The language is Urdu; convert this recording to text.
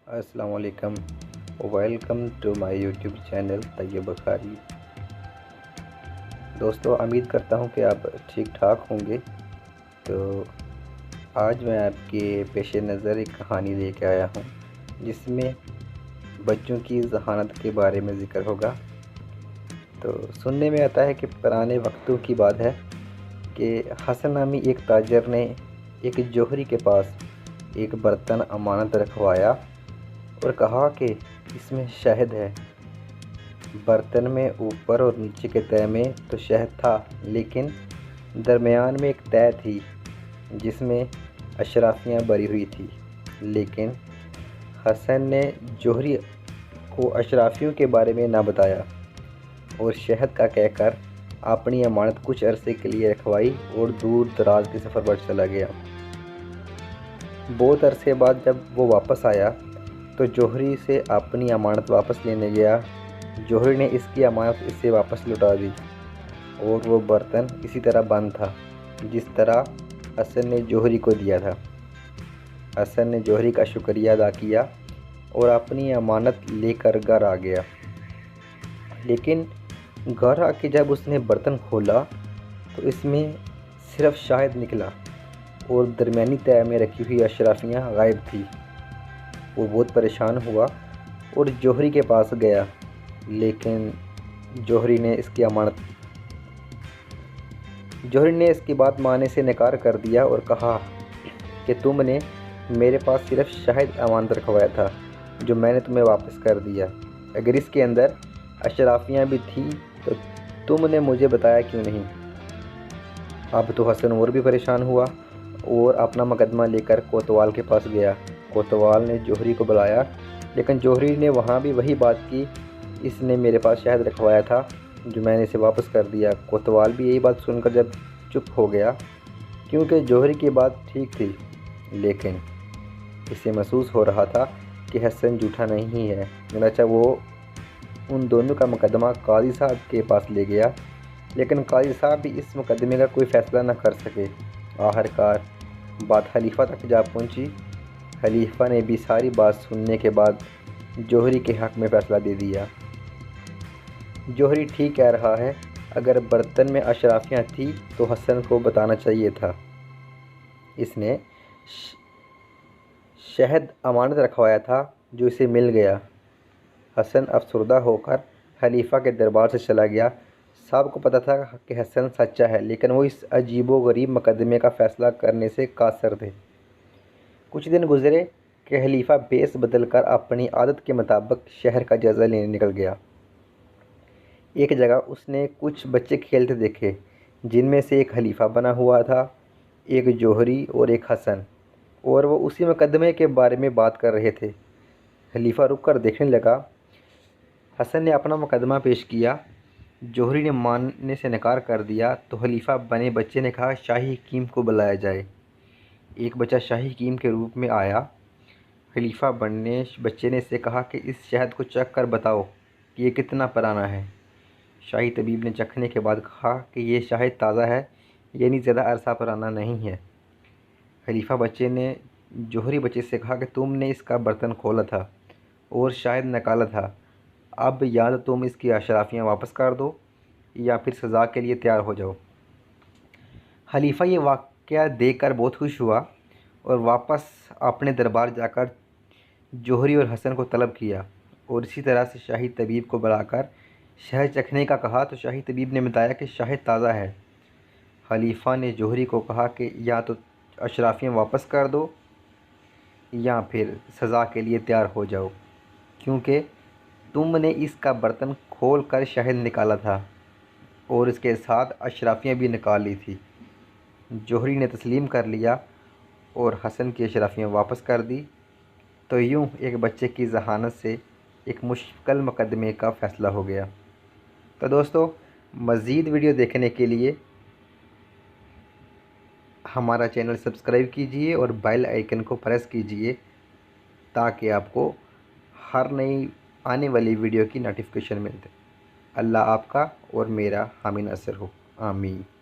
السلام علیکم، welcome to my YouTube channel Tayyab Bukhari. دوستو، امید کرتا ہوں کہ آپ ٹھیک ٹھاک ہوں گے۔ تو آج میں آپ کے پیش نظر ایک کہانی لے کے آیا ہوں جس میں بچوں کی ذہانت کے بارے میں ذکر ہوگا۔ تو سننے میں آتا ہے کہ پرانے وقتوں کی بات ہے کہ حسن نامی ایک تاجر نے ایک جوہری کے پاس ایک برتن امانت رکھوایا اور کہا کہ اس میں شہد ہے۔ برتن میں اوپر اور نیچے کے تہہ میں تو شہد تھا، لیکن درمیان میں ایک تہہ تھی جس میں اشرافیاں بری ہوئی تھی۔ لیکن حسن نے جوہری کو اشرافیوں کے بارے میں نہ بتایا اور شہد کا کہہ کر اپنی امانت کچھ عرصے کے لیے رکھوائی اور دور دراز کے سفر پر چلا گیا۔ بہت عرصے بعد جب وہ واپس آیا تو جوہری سے اپنی امانت واپس لینے گیا۔ جوہری نے اس کی امانت اسے واپس لوٹا دی اور وہ برتن اسی طرح بند تھا جس طرح حسن نے جوہری کو دیا تھا۔ حسن نے جوہری کا شکریہ ادا کیا اور اپنی امانت لے کر گھر آ گیا۔ لیکن گھر آ کے جب اس نے برتن کھولا تو اس میں صرف شہد نکلا اور درمیانی تہہ میں رکھی ہوئی اشرافیاں غائب تھیں۔ وہ بہت پریشان ہوا اور جوہری کے پاس گیا، لیکن جوہری نے اس کی بات ماننے سے انکار کر دیا اور کہا کہ تم نے میرے پاس صرف شہد امانت رکھوایا تھا جو میں نے تمہیں واپس کر دیا۔ اگر اس کے اندر اشرافیاں بھی تھیں تو تم نے مجھے بتایا کیوں نہیں؟ اب تو حسن اور بھی پریشان ہوا اور اپنا مقدمہ لے کر کوتوال کے پاس گیا۔ کوتوال نے جوہری کو بلایا، لیکن جوہری نے وہاں بھی وہی بات کی، اس نے میرے پاس شہد رکھوایا تھا جو میں نے اسے واپس کر دیا۔ کوتوال بھی یہی بات سن کر جب چپ ہو گیا، کیونکہ جوہری کی بات ٹھیک تھی، لیکن اسے محسوس ہو رہا تھا کہ حسن جھوٹا نہیں ہے۔ چنانچہ وہ ان دونوں کا مقدمہ قاضی صاحب کے پاس لے گیا، لیکن قاضی صاحب بھی اس مقدمے کا کوئی فیصلہ نہ کر سکے۔ آخرکار بات خلیفہ تک جا پہنچی۔ خلیفہ نے بھی ساری بات سننے کے بعد جوہری کے حق میں فیصلہ دے دیا۔ جوہری ٹھیک کہہ رہا ہے، اگر برتن میں اشرافیاں تھیں تو حسن کو بتانا چاہیے تھا۔ اس نے شہد امانت رکھوایا تھا جو اسے مل گیا۔ حسن افسردہ ہو کر خلیفہ کے دربار سے چلا گیا۔ سب کو پتہ تھا کہ حسن سچا ہے، لیکن وہ اس عجیب و غریب مقدمے کا فیصلہ کرنے سے قاصر تھے۔ کچھ دن گزرے کہ خلیفہ بھیس بدل کر اپنی عادت کے مطابق شہر کا جائزہ لینے نکل گیا۔ ایک جگہ اس نے کچھ بچے کھیلتے دیکھے، جن میں سے ایک خلیفہ بنا ہوا تھا، ایک جوہری اور ایک حسن، اور وہ اسی مقدمے کے بارے میں بات کر رہے تھے۔ خلیفہ رک کر دیکھنے لگا۔ حسن نے اپنا مقدمہ پیش کیا، جوہری نے ماننے سے انکار کر دیا تو خلیفہ بنے بچے نے کہا شاہی حکیم کو بلایا جائے۔ ایک بچہ شاہی حکیم کے روپ میں آیا۔ خلیفہ بنے بچے نے اسے کہا کہ اس شہد کو چکھ کر بتاؤ کہ یہ کتنا پرانا ہے۔ شاہی طبیب نے چکھنے کے بعد کہا کہ یہ شہد تازہ ہے، یعنی زیادہ عرصہ پرانا نہیں ہے۔ خلیفہ بچے نے جوہری بچے سے کہا کہ تم نے اس کا برتن کھولا تھا اور شہد نکالا تھا، اب یا تو تم اس کی اشرافیاں واپس کر دو یا پھر سزا کے لیے تیار ہو جاؤ۔ خلیفہ یہ واقعہ دیکھ کر بہت خوش ہوا اور واپس اپنے دربار جا کر جوہری اور حسن کو طلب کیا اور اسی طرح سے شاہی طبیب کو بلا کر شہد چکھنے کا کہا تو شاہی طبیب نے بتایا کہ شہد تازہ ہے۔ خلیفہ نے جوہری کو کہا کہ یا تو اشرافیاں واپس کر دو یا پھر سزا کے لیے تیار ہو جاؤ، کیونکہ تم نے اس کا برتن کھول کر شہد نکالا تھا اور اس کے ساتھ اشرافیاں بھی نکال لی تھی۔ جوہری نے تسلیم کر لیا اور حسن کی اشرافیاں واپس کر دی۔ تو یوں ایک بچے کی ذہانت سے ایک مشکل مقدمے کا فیصلہ ہو گیا۔ تو دوستو، مزید ویڈیو دیکھنے کے لیے ہمارا چینل سبسکرائب کیجئے اور بیل آئیکن کو پریس کیجئے تاکہ آپ کو ہر نئی آنے والی ویڈیو کی نوٹیفیکیشن ملتے۔ اللہ آپ کا اور میرا حامی ناصر ہو، آمین۔